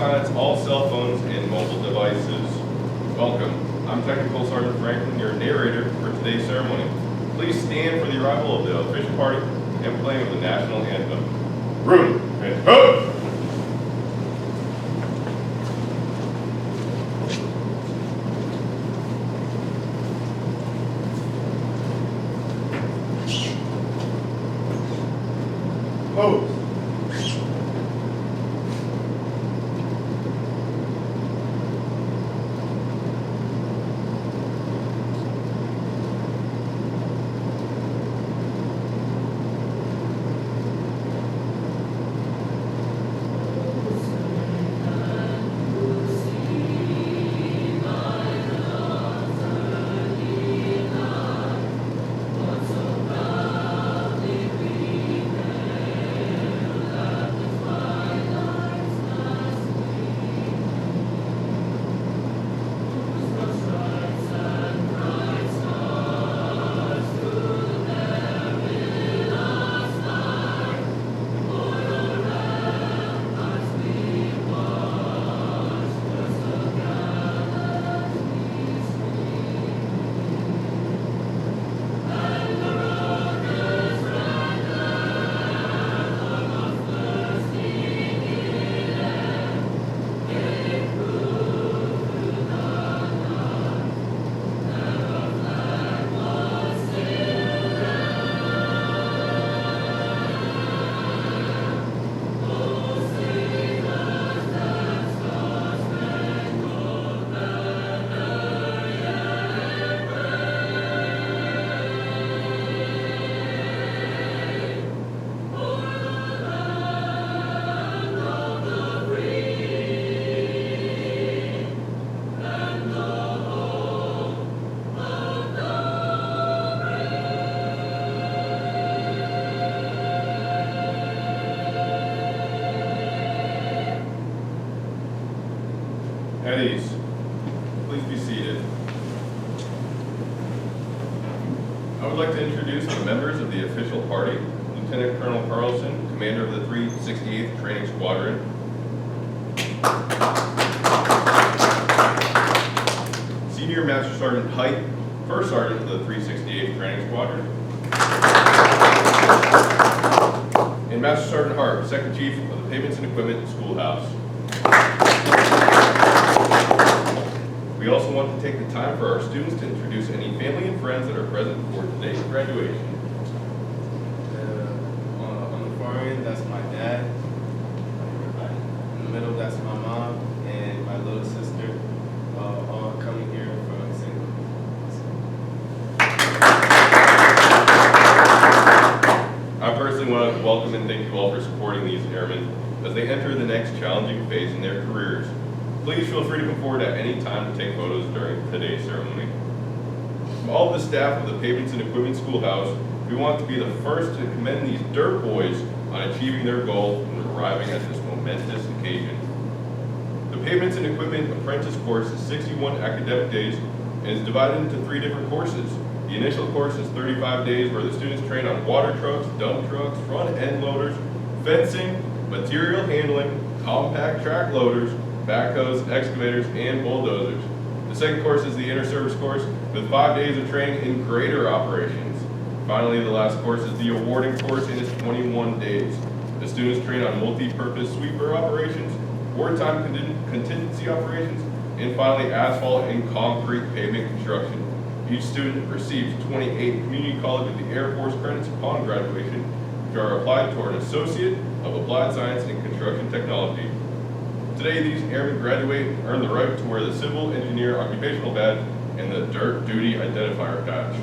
silence all cell phones and mobile devices. Welcome. I'm Technical Sergeant Franklin, your narrator for today's ceremony. Please stand for the arrival of the official party and playing of the national anthem. Room and hood! Pose. At ease. Please be seated. I would like to introduce the members of the official party. Lieutenant Colonel Carlson, commander of the 368th Training Squadron. Senior Master Sergeant Height, First Sergeant of the 368th Training Squadron. And Master Sergeant Hart, Second Chief of the Pavements and Equipment Schoolhouse. We also want to take the time for our students to introduce any family and friends that are present for today's graduation. On the far end, that's my dad. In the middle, that's my mom and my little sister, all coming here from St. I personally want to welcome and thank you all for supporting these airmen as they enter the next challenging phase in their careers. Please feel free to come forward at any time to take photos during today's ceremony. From all of the staff of the Pavements and Equipment Schoolhouse, we want to be the first to commend these Dirt Boys on achieving their goal and arriving at this momentous occasion. The Pavements and Equipment Apprentice course is 61 academic days and is divided into 3 different courses. The initial course is 35 days where the students train on water trucks, dump trucks, front end loaders, fencing, material handling, compact track loaders, backhoes, excavators, and bulldozers. The second course is the inter-service course with 5 days of training in grader operations. Finally, the last course is the awarding course and it's 21 days. The students train on multi-purpose sweeper operations, wartime contingency operations, and finally asphalt and concrete pavement construction. Each student receives 28 Community College of the Air Force credits upon graduation, which are applied toward an Associate of Applied Science in Construction Technology. Today, these airmen graduate and earn the right to wear the Civil Engineer Occupational Badge and the Dirt Duty Identifier Badge.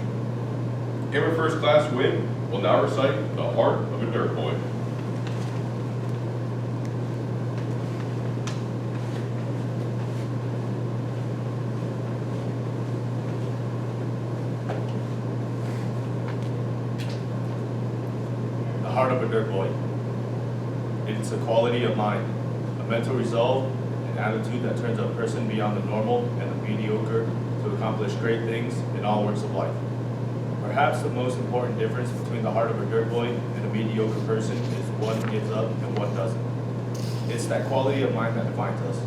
Airman First Class Wynn will now recite The Heart of a Dirt Boy. The heart of a dirt boy. It's a quality of mind, a mental resolve, an attitude that turns a person beyond the normal and the mediocre to accomplish great things in all walks of life. Perhaps the most important difference between the heart of a dirt boy and a mediocre person is one gets up and one doesn't. It's that quality of mind that defines us.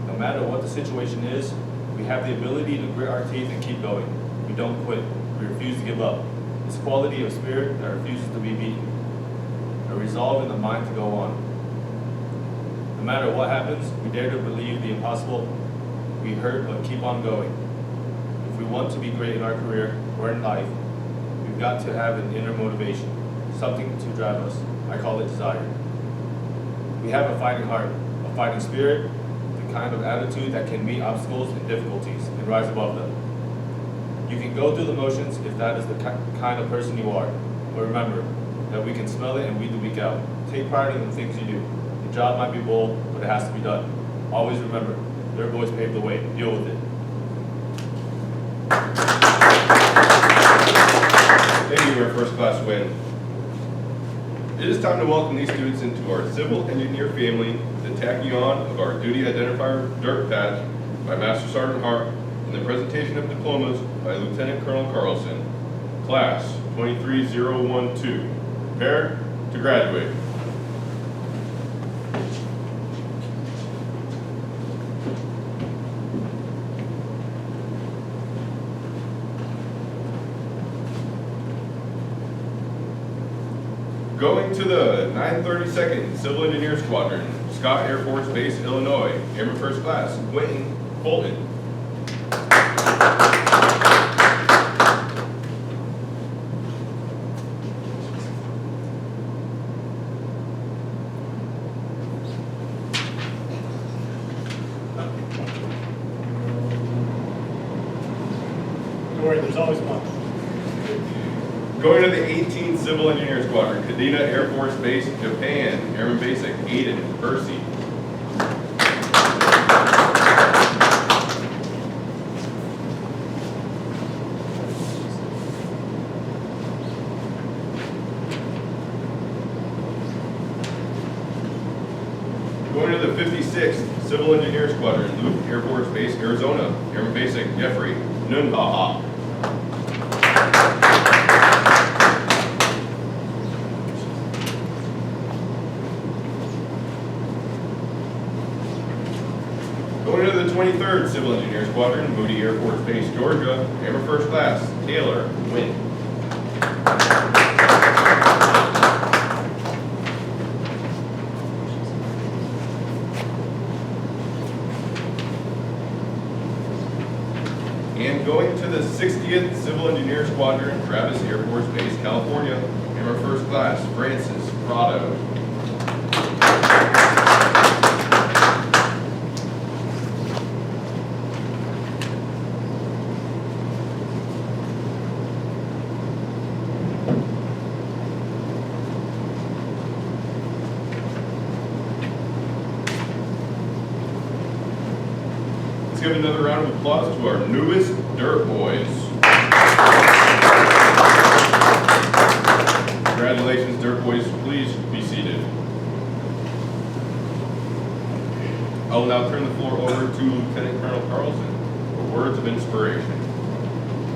No matter what the situation is, we have the ability to grit our teeth and keep going. We don't quit. We refuse to give up. It's quality of spirit that refuses to be beaten. A resolve in the mind to go on. No matter what happens, we dare to believe the impossible. We hurt, but keep on going. If we want to be great in our career or in life, we've got to have an inner motivation, something to drive us. I call it desire. We have a fighting heart, a fighting spirit, the kind of attitude that can meet obstacles and difficulties and rise above them. You can go through the motions if that is the kind of person you are, but remember that we can smell it and weed the week out. Take pride in the things you do. The job might be bold, but it has to be done. Always remember, Dirt Boyz paved the way. Deal with it. Thank you, our first class win. It is time to welcome these students into our civil engineer family, the tacking on of our duty identifier dirt patch by Master Sergeant Hart and the presentation of diplomas by Lieutenant Colonel Carlson. Class 23012. Prepare to graduate. Going to the 932nd Civil Engineer Squadron, Scott Air Force Base, Illinois, Airman First Class, Quentin Fulton. Don't worry, there's always one. Going to the 18th Civil Engineer Squadron, Kadena Air Force Base, Japan, Airman Basic, Aiden Percy. Going to the 56th Civil Engineer Squadron, Luke Air Force Base, Arizona, Airman Basic, Jeffrey Nunhaha. Going to the 23rd Civil Engineer Squadron, Moody Air Force Base, Georgia, Airman First Class, Taylor Wynn. And going to the 60th Civil Engineer Squadron, Travis Air Force Base, California, Airman First Class, Francis Prado. Let's give another round of applause to our newest Dirt Boyz. Congratulations, Dirt Boyz. Please be seated. I will now turn the floor over to Lieutenant Colonel Carlson for words of inspiration.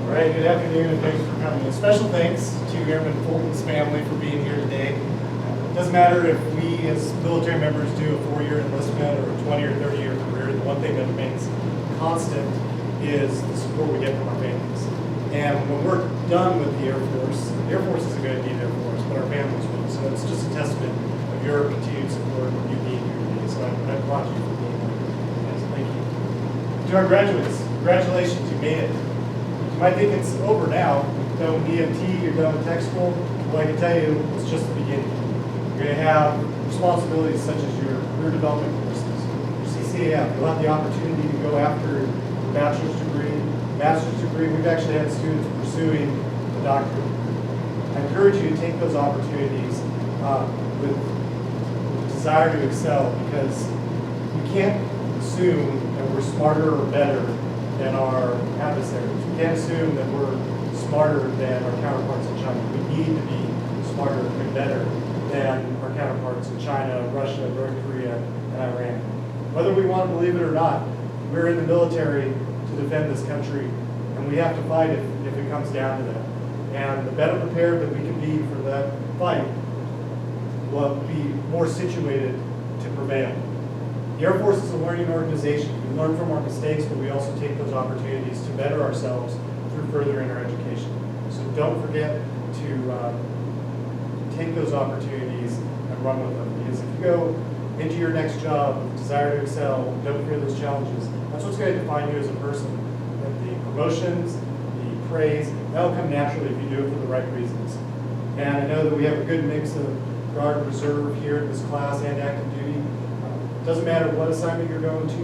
All right, good afternoon and thanks for coming. A special thanks to Airman Fulton's family for being here today. It doesn't matter if we as military members do a 4-year enlistment or a 20 or 30-year career, the one thing that remains constant is the support we get from our families. And when we're done with the Air Force isn't going to need Air Force, but our families will. So it's just a testament of your continued support and you being here today. So I applaud you for being here. Yes, thank you. To our graduates, congratulations, you made it. You might think it's over now. You're done with EMT, you're done with tech school. Well, I can tell you, it's just the beginning. You're going to have responsibilities such as your career development courses, your CCAF. You'll have the opportunity to go after your bachelor's degree, master's degree. We've actually had students pursuing the doctorate degree. I encourage you to take those opportunities with desire to excel, because you can't assume that we're smarter or better than our adversaries. We can't assume that we're smarter than our counterparts in China. We need to be smarter and better than our counterparts in China, Russia, North Korea, and Iran. Whether we want to believe it or not, we're in the military to defend this country, and we have to fight if it comes down to that. And the better prepared that we can be for that fight, we'll be more situated to prevail. The Air Force is a learning organization. We learn from our mistakes, but we also take those opportunities to better ourselves through furthering our education. So don't forget to take those opportunities and run with them. Because if you go into your next job with desire to excel, don't fear those challenges, that's what's going to define you as a person. That the promotions, the praise, that'll come naturally if you do it for the right reasons. And I know that we have a good mix of Guard and Reserve here in this class and active duty. Doesn't matter what assignment you're going to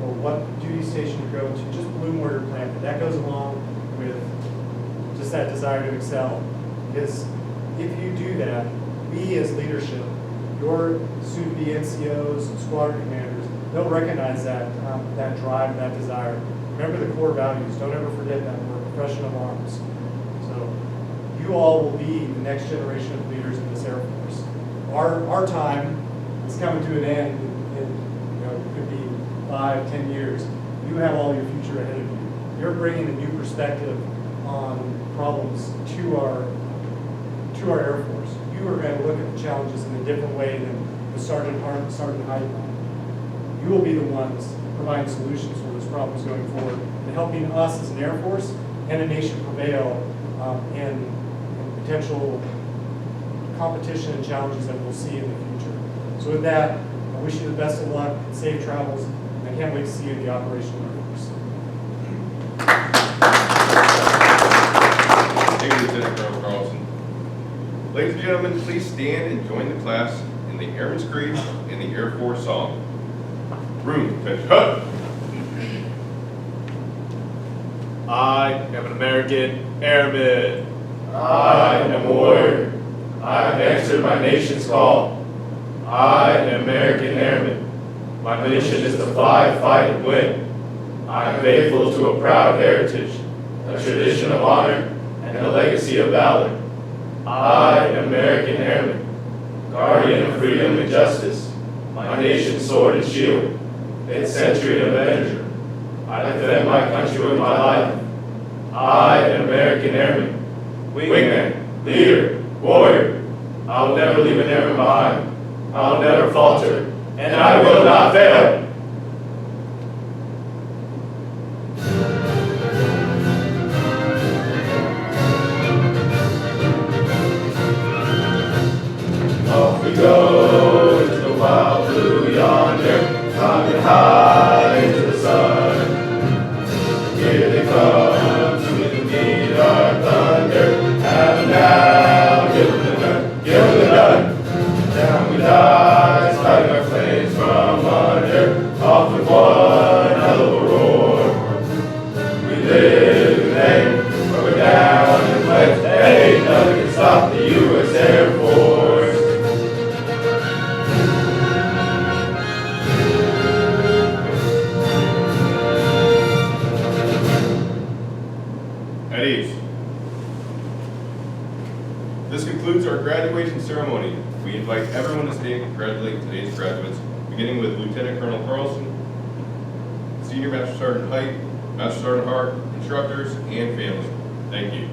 or what duty station you're going to, just bloom where you're planted. That goes along with just that desire to excel. Because if you do that, we as leadership, your soon-to-be NCOs and squadron commanders, they'll recognize that, that drive and that desire. Remember the core values. Don't ever forget that. We're a profession of arms. So you all will be the next generation of leaders in this Air Force. Our time is coming to an end in it could be 5, 10 years. You have all your future ahead of you. You're bringing a new perspective on problems to our Air Force. You are going to look at the challenges in a different way than the Sergeant Hart and Sergeant Hyde. You will be the ones providing solutions for those problems going forward and helping us as an Air Force and a nation prevail in potential competition and challenges that we'll see in the future. So with that, I wish you the best of luck, safe travels, and I can't wait to see you at the Operational Air Force. Thank you, Lieutenant Colonel Carlson. Ladies and gentlemen, please stand and join the class in the Airman's Creed and the Air Force song. Room, attention, hut! I am an American airman. I am a warrior. I have answered my nation's call. I am an American airman. My mission is to fly, fight, and win. I am faithful to a proud heritage, a tradition of honor, and a legacy of valor. I am an American airman, guardian of freedom and justice, my nation's sword and shield, its century of avenger. I defend my country with my life. I am an American airman, wingman, leader, warrior. I will never leave an airman behind. I will never falter, and I will not fail. Off we go into the wild blue yonder, climbing high into the sun. Here they come to meet our thunder. Have them now, give them the gun, give them the gun. Down we die, fighting our flames from under, off with one hell of a roar. We live in vain, but we're down in flames. Ain't nothing can stop the U.S. Air Force. At ease. This concludes our graduation ceremony. We invite everyone to stand and congratulate today's graduates, beginning with Lieutenant Colonel Carlson, Senior Master Sergeant Height, Master Sergeant Hart, instructors, and family. Thank you.